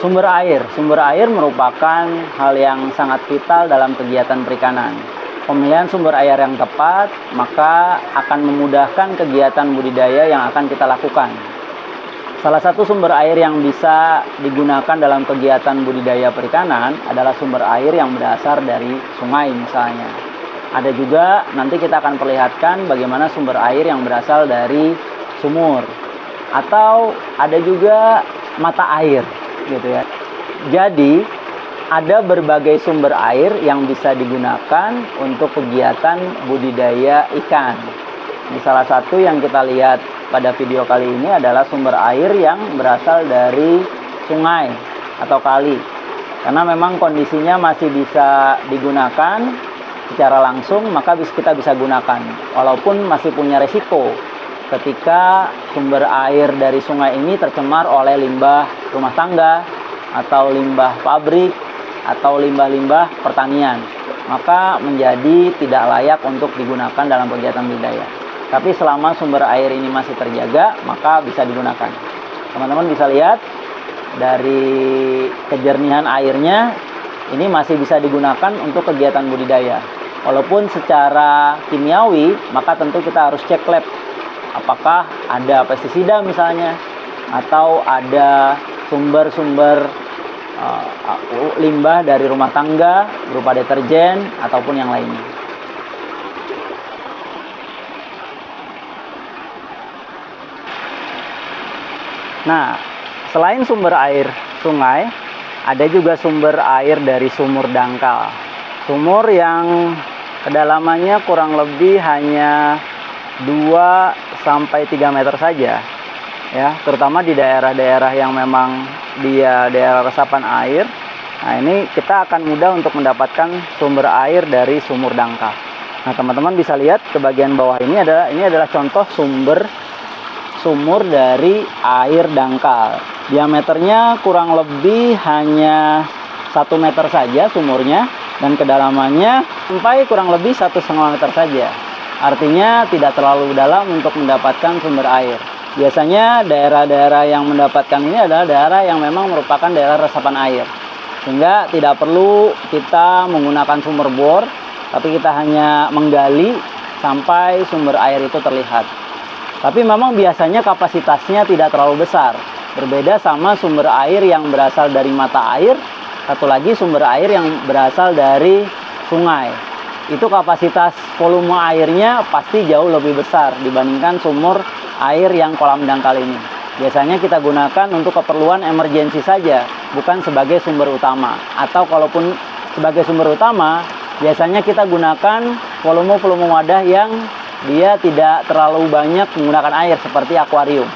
Sumber air merupakan hal yang sangat vital dalam kegiatan perikanan. Pemilihan sumber air yang tepat maka akan memudahkan kegiatan budidaya yang akan kita lakukan. Salah satu sumber air yang bisa digunakan dalam kegiatan budidaya perikanan adalah sumber air yang berasal dari sungai misalnya. Ada juga nanti kita akan perlihatkan bagaimana sumber air yang berasal dari sumur. Atau ada juga mata air gitu ya. Jadi ada berbagai sumber air yang bisa digunakan untuk kegiatan budidaya ikan. Ini salah satu yang kita lihat pada video kali ini adalah sumber air yang berasal dari sungai atau kali. Karena memang kondisinya masih bisa digunakan secara langsung, maka kita bisa gunakan. Walaupun masih punya resiko ketika sumber air dari sungai ini tercemar oleh limbah rumah tangga atau limbah pabrik atau limbah-limbah pertanian, maka menjadi tidak layak untuk digunakan dalam kegiatan budidaya. Tapi selama sumber air ini masih terjaga, maka bisa digunakan. Teman-teman bisa lihat dari kejernihan airnya, ini masih bisa digunakan untuk kegiatan budidaya. Walaupun secara kimiawi, maka tentu kita harus cek lab apakah ada pestisida misalnya, atau ada sumber-sumber limbah dari rumah tangga berupa deterjen ataupun yang lainnya. Nah, selain sumber air sungai, ada juga sumber air dari sumur dangkal. Sumur yang kedalamannya kurang lebih hanya 2-3 meter saja, ya, terutama di daerah-daerah yang memang dia daerah resapan air. Nah, ini kita akan mudah untuk mendapatkan sumber air dari sumur dangkal. Nah, teman-teman bisa lihat ke bagian bawah ini adalah contoh sumur dari air dangkal. Diameternya kurang lebih hanya 1 meter saja sumurnya, dan kedalamannya sampai kurang lebih 1,5 meter saja. Artinya tidak terlalu dalam untuk mendapatkan sumber air. Biasanya daerah-daerah yang mendapatkan ini adalah daerah yang memang merupakan daerah resapan air. Sehingga tidak perlu kita menggunakan sumber bor, tapi kita hanya menggali sampai sumber air itu terlihat. Tapi memang biasanya kapasitasnya tidak terlalu besar. Berbeda sama sumber air yang berasal dari mata air, satu lagi sumber air yang berasal dari sungai. Itu kapasitas volume airnya pasti jauh lebih besar dibandingkan sumur air yang kolam dangkal ini. Biasanya kita gunakan untuk keperluan emergensi saja, bukan sebagai sumber utama. Atau kalaupun sebagai sumber utama, biasanya kita gunakan volume wadah yang dia tidak terlalu banyak menggunakan air seperti akuarium.